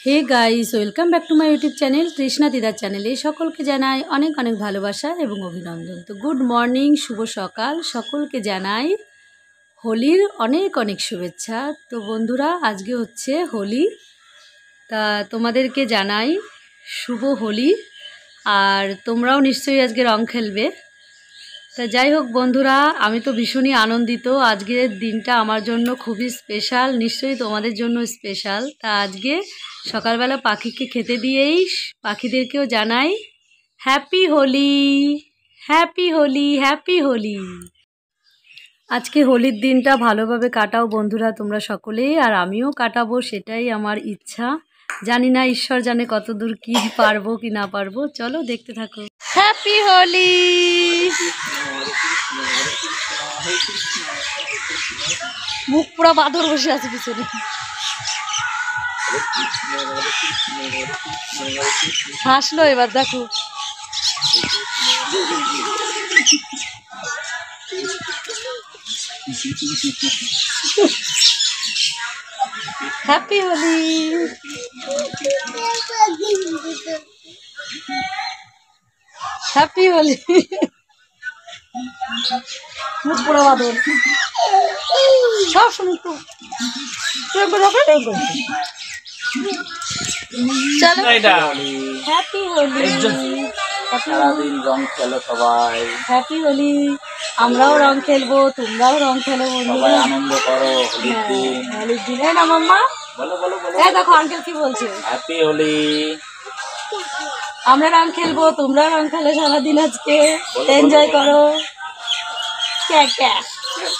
Hey guys, welcome back to my YouTube channel Trishna দিদার চ্যানেলে সকলকে জানাই অনেক অনেক ভালোবাসা এবং অভিনন্দন। তো গুড মর্নিং, শুভ সকাল, সকলকে জানাই হোলির অনেক অনেক শুভেচ্ছা। তো বন্ধুরা, আজকে হচ্ছে হোলি, তা তোমাদেরকে জানাই শুভ হোলি। আর তোমরাও নিশ্চয়ই আজকে রং খেলবে। তা যাই হোক বন্ধুরা, আমি তো ভীষণই আনন্দিত। আজকের দিনটা আমার জন্য খুবই স্পেশাল, নিশ্চয়ই তোমাদের জন্য স্পেশাল। তা আজকে সকালবেলা পাখিকে খেতে দিয়েই পাখিদেরকেও জানাই happy Holi, happy Holi, happy Holi. আজকে হোলির দিনটা ভালোভাবে কাটাও বন্ধুরা তোমরা সকলেই, আর আমিও কাটাবো, সেটাই আমার ইচ্ছা। জানি না ঈশ্বর জানে কতদূর কি পারবো কি না পারবো। চলো দেখতে থাকো। হ্যাপি হোলি। মুখ পুরো বাঁদর বসে আছে পিছনে। হাসলো এবার, দেখো। Happy Holi, happy Holi. মুখ পুরো বাঁদর সব সময়। চলো হ্যাপি হোলি, সারাদিন রং খেলো সবাই। হ্যাপি হোলি। আমরাও রং খেলবো, তোমরাও রং খেলো বন্ধুরা, আনন্দ করো হোলির দিন। হোলির দিনে না মাম্মা? বলো বলো বলো। এই দেখো আঙ্কেল কি বলছে। হ্যাপি হোলি। আমরা রং খেলবো, তোমরা রং খেলো সারাদিন, আজকে এনজয় করো।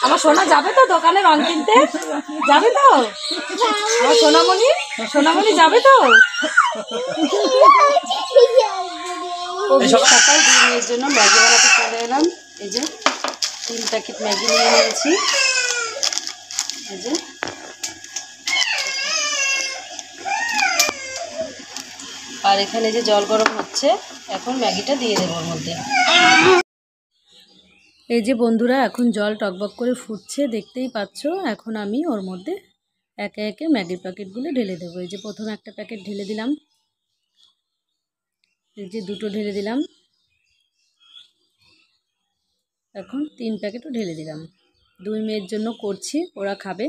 আমার সোনা যাবে তো দোকানে রং কিনতে? যাবে তো আমার সোনামণি? সোনামণি যাবে তো? সকাল 2 মেয়ের জন্য ম্যাগি বানাতে চলে এলাম। এই যে 3 প্যাকেট ম্যাগি নিয়ে নিয়েছি। এই যে আর এখানে যে জল গরম হচ্ছে, এখন ম্যাগিটা দিয়ে দেবো ওর মধ্যে। এই যে বন্ধুরা, এখন জল টকবক করে ফুটছে, দেখতেই পাচ্ছ। এখন আমি ওর মধ্যে একে একে ম্যাগির প্যাকেটগুলো ঢেলে দেবো। এই যে প্রথমে একটা প্যাকেট ঢেলে দিলাম, এই যে 2টো ঢেলে দিলাম, এখন 3 প্যাকেটও ঢেলে দিলাম। 2 মেয়ের জন্য করছি, ওরা খাবে।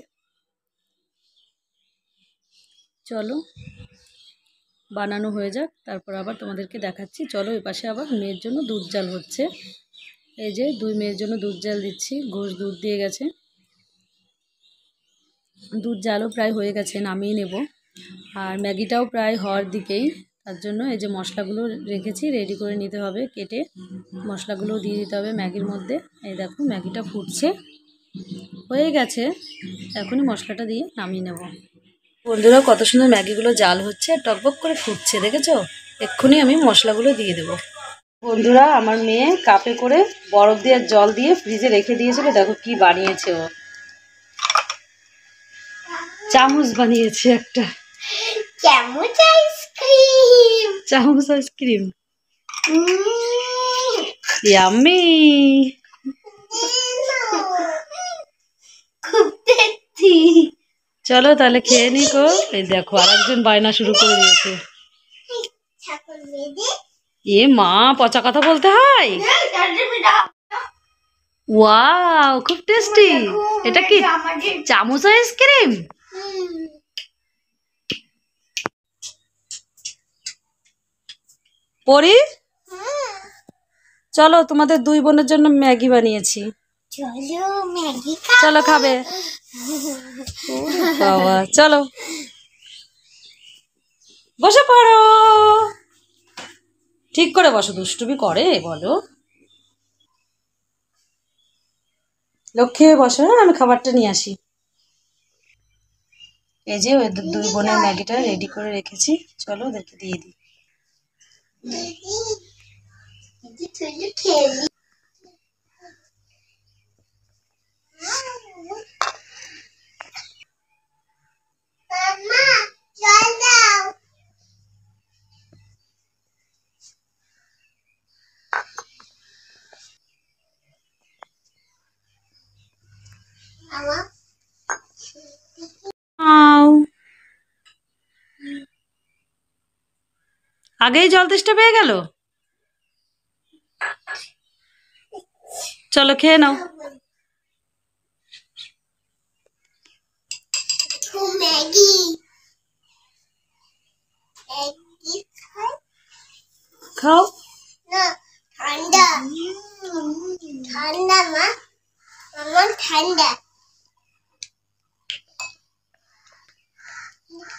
চলো বানানো হয়ে যাক, তারপর আবার তোমাদেরকে দেখাচ্ছি। চলো এপাশে আবার মেয়ের জন্য দুধ জাল হচ্ছে। এই যে 2 মেয়ের জন্য দুধ জাল দিচ্ছি, ঘোষ দুধ দিয়ে গেছে। দুধ জালও প্রায় হয়ে গেছে, নামিয়ে নেব। আর ম্যাগিটাও প্রায় হওয়ার দিকেই, তার জন্য এই যে মশলাগুলো রেখেছি, রেডি করে নিতে হবে। কেটে মশলাগুলো দিয়ে দিতে হবে ম্যাগির মধ্যে। এই দেখো ম্যাগিটা ফুটছে, হয়ে গেছে। এখনই মশলাটা দিয়ে নামিয়ে নেব। বন্ধুরা, কত সুন্দর ম্যাগিগুলো জাল হচ্ছে, টকবক করে ফুটছে, দেখেছো? এক্ষুনি আমি মশলাগুলো দিয়ে দেবো। বন্ধুরা, আমার মেয়ে কাপে করে বরফ দিয়ে জল দিয়ে ফ্রিজে রেখে দিয়েছিল। দেখো কি বানিয়েছে ও, চামচ বানিয়েছে একটা। চামচ আইসক্রিম, চামচ আইসক্রিম, ইয়াম্মি। খুব টেস্টি। চলো তাহলে খেয়ে নি গো। এই দেখো আরেকজন বায়না শুরু করে দিয়েছে। এ মা, পচা কথা বলতে হয়। ওয়াও, খুব টেস্টি। এটা কি চামচ আইসক্রিম? পরি, চলো তোমাদের 2 বোনের জন্য ম্যাগি বানিয়েছি। চলো ম্যাগি চলো খাবে। বাবা, চলো বসে পড়ো। ঠিক করে বসো, দুষ্টুমি করে বলো। লক্ষ্মী হয়ে বসো। হ্যাঁ, আমি খাবারটা নিয়ে আসি। এই যে ওই 2 বোনের ম্যাগিটা রেডি করে রেখেছি, চলো ওদেরকে দিয়ে দিই। খেলি। মাম্মা জল দাও। আও আগেই জল তেষ্টা পেয়ে গেল। চলো খেয়ে নাও। ম্যাগি ম্যাগি খাও। না ঠান্ডা ঠান্ডা মা আমার ঠান্ডা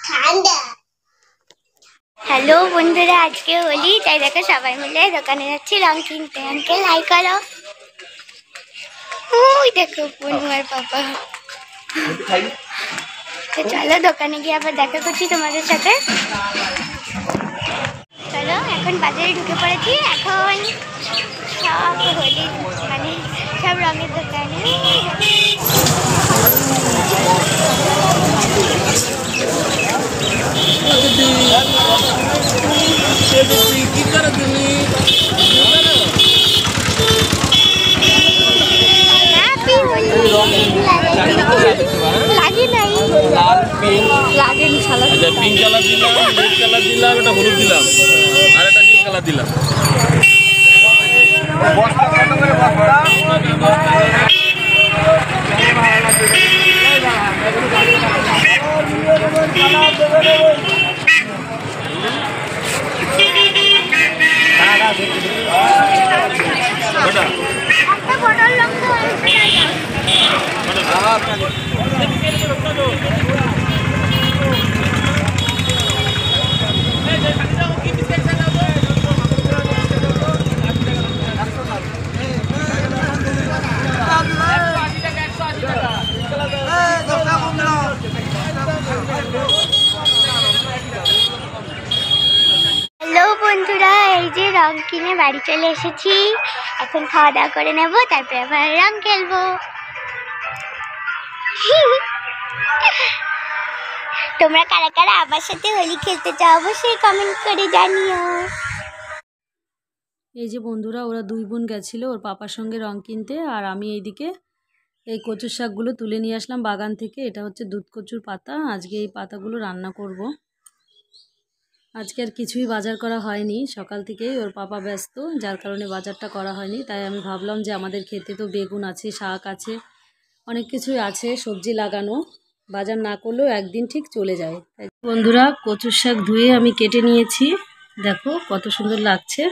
ঠান্ডা। হ্যালো বন্ধুরা, আজকে হোলি, তাই দেখো সবাই মিলে দোকানে যাচ্ছি রং কিনতে। আঙ্কেল হাই করো। ওই দেখো বন্ধু আর পাপা। তো চলো দোকানে গিয়ে আবার দেখা করছি তোমাদের সাথে। চলো এখন বাজারে ঢুকে পড়েছি। এখন সব হোলি মানে সব রঙের দোকানে। পিঙ্ক কালার দিলাম, রেড কালার দিলাম, একটা হলুদ দিলাম আর একটা নীল কালার দিলাম। হ্যালো বন্ধুরা, এই যে রং কিনে বাড়ি চলে এসেছি। এখন খাওয়া দাওয়া করে নেব, তারপরে আবার রং খেলবো। তোমরা কারা কারা আমার সাথে হোলি খেলতে চাও অবশ্যই কমেন্ট করে জানিও। এই যে বন্ধুরা, ওরা দুই বোন গেছিলো ওর পাপার সঙ্গে রং কিনতে, আর আমি এইদিকে এই কচুর শাকগুলো তুলে নিয়ে আসলাম বাগান থেকে। এটা হচ্ছে দুধ কচুর পাতা। আজকে এই পাতাগুলো রান্না করব। আজকে আর কিছুই বাজার করা হয়নি, সকাল থেকেই ওর পাপা ব্যস্ত, যার কারণে বাজারটা করা হয়নি। তাই আমি ভাবলাম যে আমাদের খেতে তো বেগুন আছে, শাক আছে, অনেক কিছুই আছে, সবজি লাগানো, বাজার না করলেও একদিন ঠিক চলে যায়। তাই বন্ধুরা, কচুর শাক ধুয়ে আমি কেটে নিয়েছি। দেখো কত সুন্দর লাগছে।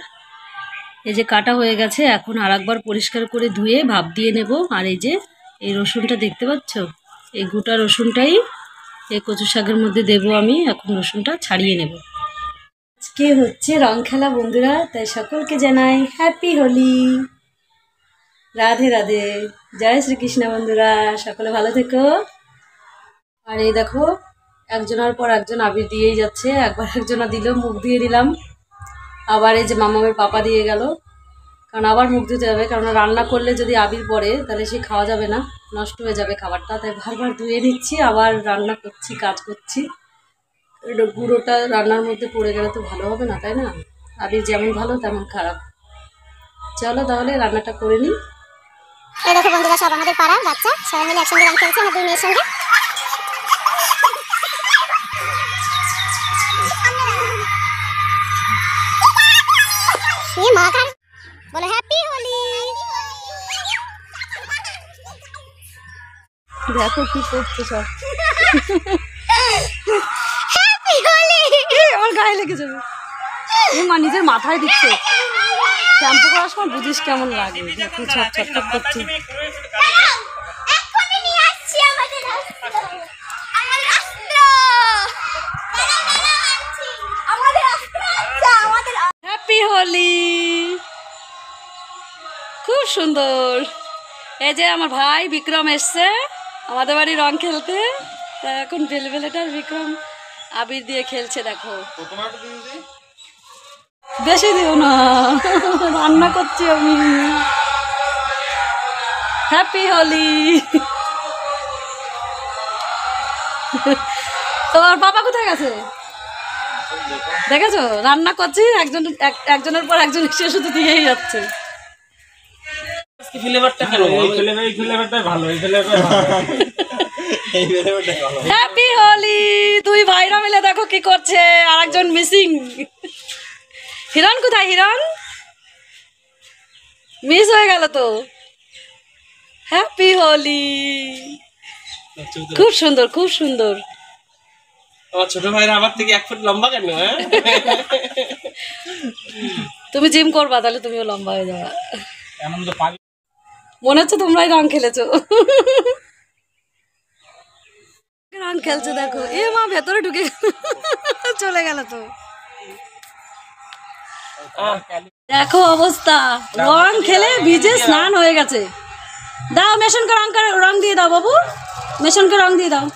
এই যে কাটা হয়ে গেছে, এখন আরেকবার পরিষ্কার করে ধুয়ে ভাপ দিয়ে নেব। আর এই যে এই রসুনটা দেখতে পাচ্ছ, এই গোটা রসুনটাই এই কচু শাকের মধ্যে দেব আমি। এখন রসুনটা ছাড়িয়ে নেব। আজকে হচ্ছে রং খেলা বন্ধুরা, তাই সকলকে জানাই হ্যাপি হোলি, রাধে রাধে, জয় শ্রীকৃষ্ণ। বন্ধুরা সকলে ভালো থেকো। আর এই দেখো একজনের পর একজন আবির দিয়েই যাচ্ছে। একবার একজনা দিল, মুখ দিয়ে দিলাম। আবার এই যে মামামের পাপা দিয়ে গেল, কারণ আবার মুখ ধুতে হবে, কারণ রান্না করলে যদি আবির পড়ে তাহলে সে খাওয়া যাবে না, নষ্ট হয়ে যাবে খাবারটা। তাই বারবার ধুয়ে নিচ্ছি, আবার রান্না করছি, কাজ করছি। এটা গুঁড়োটা রান্নার মধ্যে পড়ে গেলে তো ভালো হবে না, তাই না? আবির যেমন ভালো তেমন খারাপ। চলো তাহলে রান্নাটা করে নিই। এই দেখো বন্ধুরা, সব আমাদের পাড়ার বাচ্চা সবাই মিলে একসঙ্গে রং খেলছে আমার দুই মেয়ের সঙ্গে। এই মা কার বলে হ্যাপি হোলি। দেখো কি করছে সব। হ্যাপি হোলি। আমার গায়ে লেগে যাবে। মা নিজের মাথায় দিচ্ছে। শ্যাম্পু করার সময় বুঝিস কেমন লাগে। দেখো ছট ছট করছে। এক্ষুনি নিয়ে আসছি আমাদের অস্ত্র। আমাদের অস্ত্র। আমাদের অস্ত্র আছে, আমাদের হ্যাপি হোলি, খুব সুন্দর। এই যে আমার ভাই বিক্রম এসছে আমাদের বাড়ি রং খেলতে। তা এখন বেলবেলেটার বিক্রম আবির দিয়ে খেলছে। দেখো বেশি দিও না, রান্না করছি আমি। হ্যাপি হোলি। তোমার বাবা কোথায় গেছে দেখেছো? রান্না করছি, একজনের পর একজন এসে শুধু দিয়েই যাচ্ছে। হ্যাপি হোলি। দুই ভাইরা মিলে দেখো কি করছে, আর একজন মিসিং। হিরণ কোথায়? হিরণ মিস হয়ে গেল তো। হ্যাপি হোলি। খুব সুন্দর, খুব সুন্দর। আমার ছোট ভাইরা আমার থেকে 1 ফুট লম্বা কেন? হ্যাঁ, তুমি জিম করবা তাহলে তুমিও লম্বা হয়ে যাবা। এমন তো পাগল মনে হচ্ছে তোমরাই রং খেলেছো। রং খেলছো দেখো। এ মা ভেতরে ঢুকে চলে গেল তো। দেখো অবস্থা, রং খেলে ভিজে স্নান হয়ে গেছে। দাও মেশনকে রং দিয়ে দাও বাবু, মেশনকে রং দিয়ে দাও।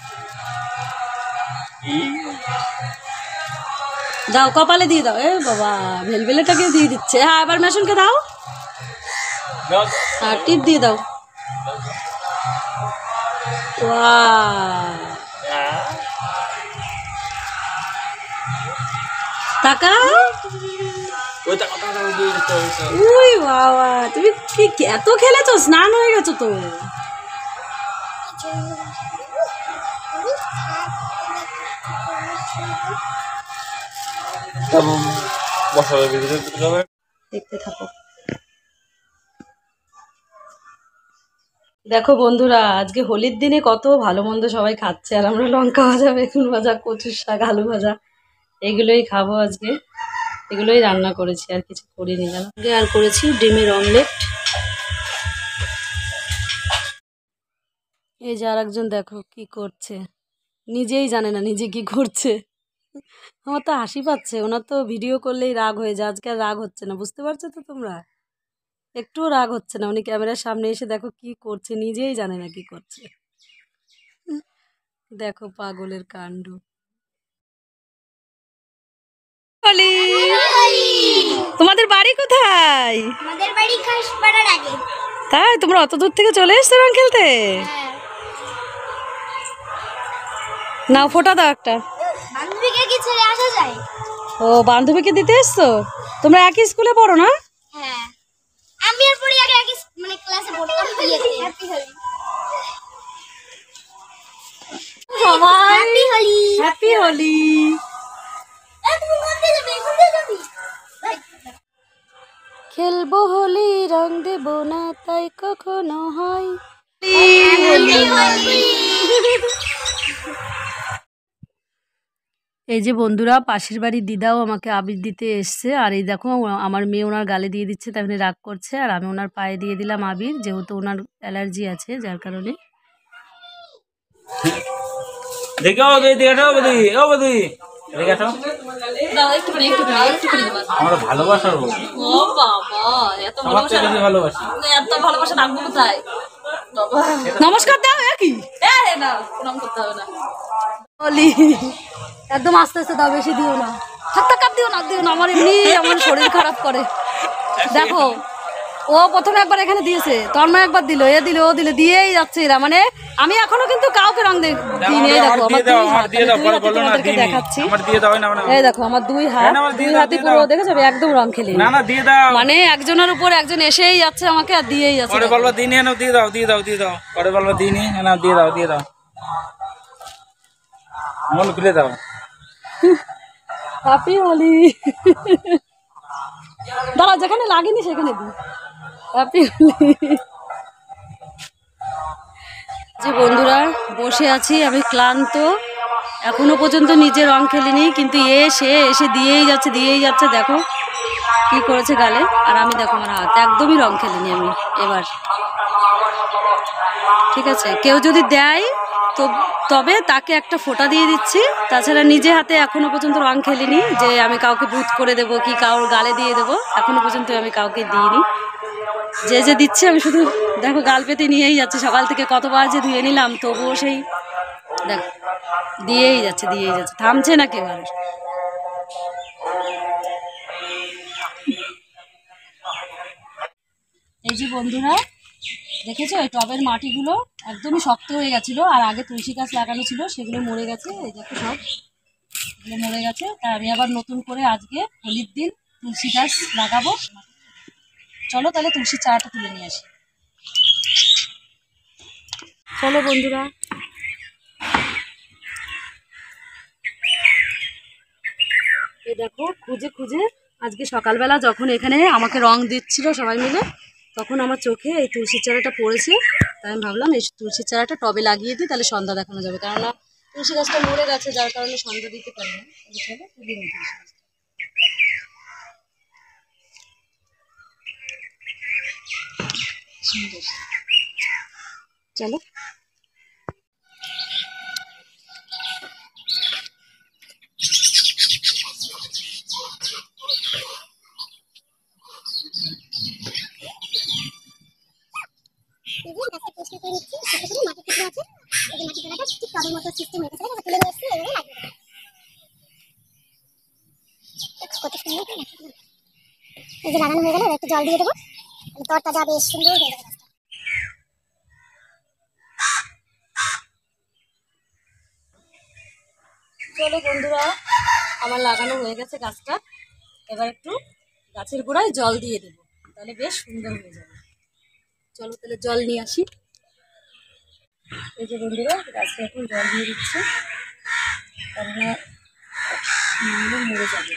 দাও কপালে দিয়ে দাও। এ বাবা ভেলভেলেটাকে দিয়ে দিচ্ছে। হ্যাঁ এবার মেশনকে দাও আর টিপ দিয়ে দাও। টাকা উই বাবা, তুমি কি এত খেলেছো? স্নান হয়ে গেছো তো। দেখতে থাকো। দেখো বন্ধুরা, আজকে হোলির দিনে কত ভালো মন্দ সবাই খাচ্ছে, আর আমরা লঙ্কা ভাজা, বেগুন ভাজা, কচুর শাক, আলু ভাজা এগুলোই খাবো আজকে। এগুলোই রান্না করেছি, আর কিছু করিনি জানো। আর করেছি ডিমের অমলেট। এই যে আর একজন দেখো কি করছে, নিজেই জানে না নিজে কি করছে। আমার তো হাসি পাচ্ছে, ওনার তো ভিডিও করলেই রাগ হয়ে যায়। আজকে আর রাগ হচ্ছে না, বুঝতে পারছো তো তোমরা? একটুও রাগ হচ্ছে না। উনি ক্যামেরার সামনে এসে দেখো কি করছে, নিজেই জানে না কি করছে। দেখো পাগলের কাণ্ড। তোমাদের বাড়ি কোথায়? আমাদের বাড়ি খাসপাড়ার আগে। তাই তোমরা অত দূর থেকে চলে এসছো রং খেলতে? নাও ফোটা দাও একটা। বান্ধবীকে কি ছেড়ে আসা যায়? ও বান্ধবীকে দিতে এসছো? তোমরা একই স্কুলে পড়ো না? হ্যাঁ, আমি আর পড়ি আগে একই মানে ক্লাসে পড়তাম। হ্যাপি হোলি সবাই, হ্যাপি হোলি। হ্যাপি হোলি। তুমি কোনটা যাবে? কোনটা যাবি? খেলবো হোলি, রং দেব না তাই কখনো হয়। এই যে বন্ধুরা, পাশের বাড়ির দিদাও আমাকে আবির দিতে এসছে। আর এই দেখো আমার মেয়ে ওনার গালে দিয়ে দিচ্ছে, তাই রাগ করছে। আর আমি ওনার পায়ে দিয়ে দিলাম আবির, যেহেতু ওনার অ্যালার্জি আছে যার কারণে। দেখো আমার ভালোবাসার হোক। ও বাবা, এত ভালোবাসি। এত ভালোবাসা থাকবো কোথায়? নমস্কার দাও। একই না, প্রণাম করতে হবে না। বলি একদম আস্তে আস্তে দাও, বেশি দিও না। থাক কাপ দিও না, দিও না। আমার এমনি আমার শরীর খারাপ করে। দেখো ও প্রথমে একবার এখানে দিয়েছে, তন্ময় একবার দিল, এ দিল, ও দিল, দিয়েই যাচ্ছে এরা। মানে আমি এখনো কিন্তু কাউকে রং দিই। দেখো আমার দুই হাত, তোমাদেরকে দেখাচ্ছি। এই দেখো আমার দুই হাতই পুরো দেখেছো, একদম রং খেলি। মানে একজনের উপর একজন এসেই যাচ্ছে আমাকে আর দিয়েই যাচ্ছে। মন খুলে দাও। হ্যাপি হোলি। দাঁড়া, যেখানে লাগেনি সেখানে দিই। হ্যাপি হোলি। যে বন্ধুরা বসে আছি, আমি ক্লান্ত, এখনো পর্যন্ত নিজে রং খেলিনি, কিন্তু এসে দিয়েই যাচ্ছে। দেখো কি করেছে গালে। আর আমি দেখো আমার হাত, একদমই রং খেলিনি আমি এবার। ঠিক আছে, কেউ যদি দেয় তো তবে তাকে একটা ফোঁটা দিয়ে দিচ্ছি। তাছাড়া নিজে হাতে এখনো পর্যন্ত রং খেলিনি, যে আমি কাউকে ভূত করে দেবো কি কারোর গালে দিয়ে দেবো, এখনো পর্যন্ত আমি কাউকে দিইনি। যে দিচ্ছে আমি শুধু দেখো গাল পেতে নিয়েই যাচ্ছে। সকাল থেকে কতবার যে ধুয়ে নিলাম, তবুও সেই দেখ দিয়েই যাচ্ছে, থামছে না কেউ আর। এই যে বন্ধুরা দেখেছো, এই টবের মাটিগুলো একদমই শক্ত হয়ে গেছিলো, আর আগে তুলসী গাছ লাগানো ছিল, সেগুলো মরে গেছে। এই দেখো সব এগুলো মরে গেছে, তাই আমি আবার নতুন করে আজকে হোলির দিন তুলসী গাছ লাগাবো। চলো তাহলে তুলসী চাটা তুলে নিয়ে আসি। চলো বন্ধুরা, এই দেখো খুঁজে আজকে সকালবেলা যখন এখানে আমাকে রং দিচ্ছিল সবাই মিলে, তখন আমার চোখে এই তুলসীর চারাটা পড়েছে। তাই আমি ভাবলাম এই তুলসীর চারাটা টবে লাগিয়ে দিই, তাহলে সন্ধ্যা দেখানো যাবে। কেননা তুলসী গাছটা মরে গেছে, যার কারণে সন্ধ্যা দিতে পারি না। চলো তুলে নিই তুলসী গাছটা। সুন্দর, চলো। লাগানো হয়ে গেল, একটু জল দিয়ে দেবো, তরতাজা বেশ সুন্দর হয়ে যাবে। চলো বন্ধুরা, আমার লাগানো হয়ে গেছে গাছটা। এবার একটু গাছের গোড়ায় জল দিয়ে দেবো, তাহলে বেশ সুন্দর হয়ে যাবে। চলো তাহলে জল নিয়ে আসি। এই যে বন্ধুরা, গাছে এখন জল দিয়ে দিচ্ছে, তাহলে মরে যাবে।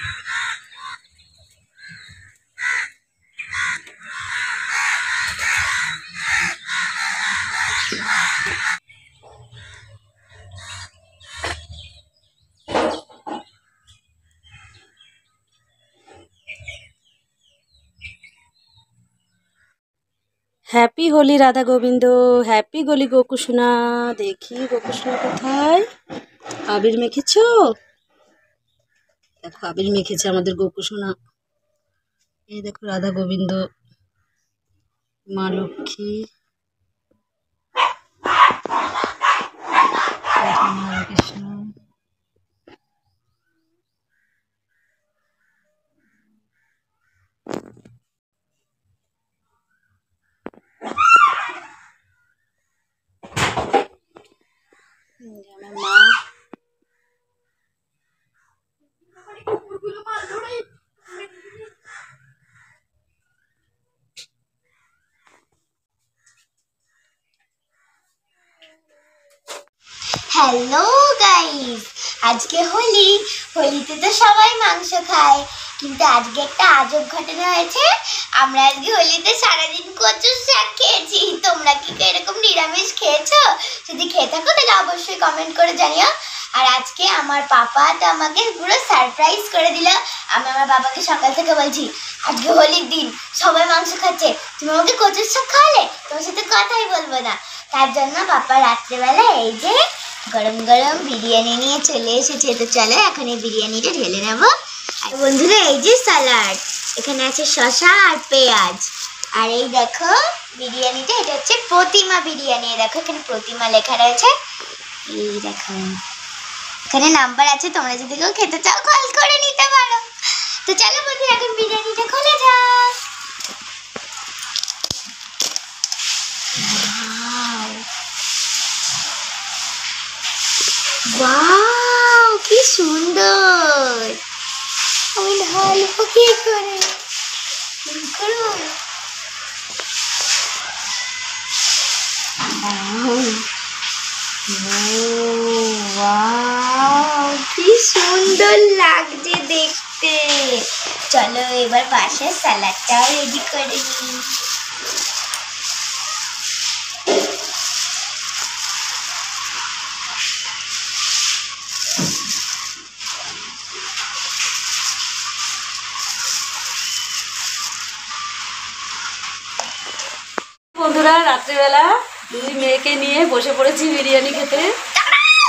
হ্যাপি হোলি রাধা গোবিন্দ, হ্যাপি গোলি গোকুসোনা। দেখি গোকুসোনা কোথায়? আবির মেখেছো? দেখো আবির মেখেছে আমাদের গোকুসোনা। এই দেখো রাধা গোবিন্দ, মা লক্ষ্মী, রাধা কৃষ্ণ। আমার মা। হ্যালো গাইস, আজকে হোলি। হোলিতে তো সবাই মাংস খায়, কিন্তু আজকে একটা আজব ঘটনা হয়েছে। আমরা আজকে হোলিতে সারাদিন কচুর শাক খেয়েছি। তোমরা কি এরকম নিরামিষ খেয়েছো? যদি খেয়ে থাকো তাহলে অবশ্যই কমেন্ট করে জানিও। আর আজকে আমার পাপা তো আমাকে পুরো সারপ্রাইজ করে দিল। আমি আমার বাবাকে সকাল থেকে বলছি আজকে হোলির দিন, সবাই মাংস খাচ্ছে, তুমি আমাকে কচুর শাক খাওয়ালে, তোমার সাথে কথাই বলবো না। তার জন্য পাপা রাত্রেবেলা এই যে গরম গরম বিরিয়ানি নিয়ে চলে এসেছে। তো চলো এখন এই বিরিয়ানিটা ঢেলে নেবো। আর বন্ধুরা এই যে স্যালাড, এখানে আছে শসা আর পেঁয়াজ। আর এই দেখো বিরিয়ানিটা, এটা হচ্ছে প্রতিমা বিরিয়ানি। দেখো এখানে প্রতিমা লেখা রয়েছে। এই দেখো এখানে নাম্বার আছে, তোমরা যদি কেউ খেতে চাও কল করে নিতে পারো। তো চলো বন্ধুরা এখন বিরিয়ানিটা খোলা যাক। ওয়াও কি সুন্দর! আমি ঢালবো কি করে? করো। ওয়াও কি সুন্দর লাগছে দেখতে। চলো এবার পাশে স্যালাডটাও রেডি করে নিই। বন্ধুরা রাত্রিবেলা দুই মেয়েকে নিয়ে বসে পড়েছি বিরিয়ানি খেতে।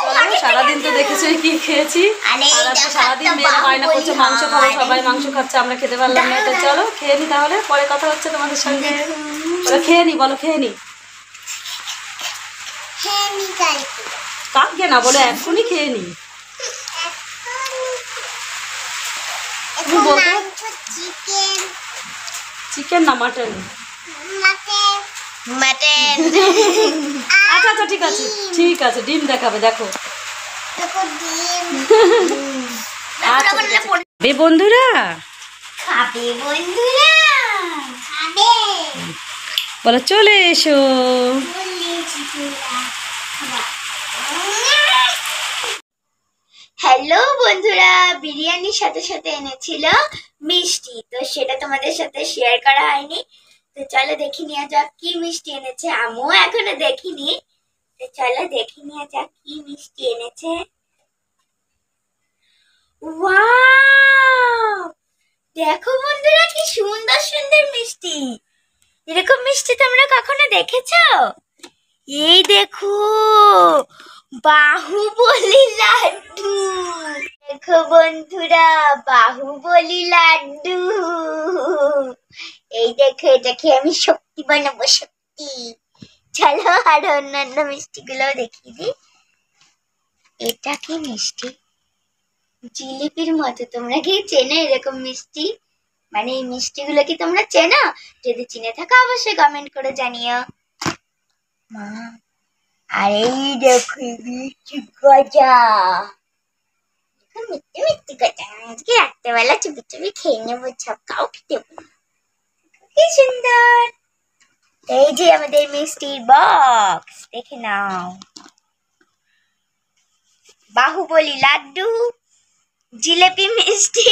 চলো সারাদিন তো দেখেছোই কি খেয়েছি, আর আজকে সারাদিন মেয়েরা বায়না করছে মাংস খাবো, সবাই মাংস খাচ্ছে, আমরা খেতে পারলাম না। তো চলো খেয়ে নি, তাহলে পরে কথা হচ্ছে তোমাদের সঙ্গে। খেয়ে নি, বলো খেয়ে নি। কাঁদবে না, বলো এক্ষুনি খেয়ে নি। চিকেন না মাটন? মাটন। আচ্ছা আচ্ছা ঠিক আছে ঠিক আছে, ডিম দেখাবে, দেখো। আচ্ছা বন্ধুরা, খাবে বন্ধুরা, খাবে, বলো চলে এসো। হ্যালো বন্ধুরা, বিরিয়ানির সাথে সাথে এনেছিল মিষ্টি, তো সেটা তোমাদের সাথে শেয়ার করা হয়নি। তো চলো দেখে নেওয়া যাক কি মিষ্টি এনেছে। আমিও এখনো দেখিনি, তো চলো দেখে নেওয়া যাক কি মিষ্টি এনেছে। ওয়াও, দেখো বন্ধুরা কি সুন্দর সুন্দর মিষ্টি। এরকম মিষ্টি তোমরা কখনো দেখেছো? এই দেখো, বাহুবলী লাড্ডু। দেখো বন্ধুরা, বাহুবলী লাড্ডু। এই দেখো, এটাকে আমি শক্তি বানাবো, শক্তি। চলো আর অন্যান্য মিষ্টিগুলো দেখিয়ে দিই। এটা কি মিষ্টি? জিলিপির মতো। তোমরা কি চেনো এরকম মিষ্টি? মানে এই মিষ্টিগুলো কি তোমরা চেনো? যদি চিনে থাকো অবশ্যই কমেন্ট করে জানিও। মা, আর এই দেখো মিষ্টি গজা। মিষ্টি মিষ্টি গজা আজকে রাত্রেবেলা চুপি চুপি খেয়ে নেবো, সব কাউকে দেবো না। কি সুন্দর। এই যে আমাদের মিষ্টির বক্স, দেখে নাও। বাহুবলী লাড্ডু, জিলেপি মিষ্টি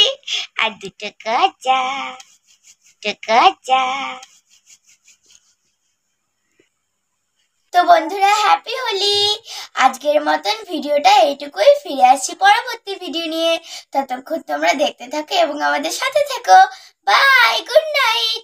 আর দুটো গজা, গজা। তো বন্ধুরা, হ্যাপি হোলি। আজকের মতন ভিডিওটা এইটুকুই। ফিরে আসছি পরবর্তী ভিডিও নিয়ে। ততক্ষণ তোমরা দেখতে থাকো এবং আমাদের সাথে থাকো। Bye, good night.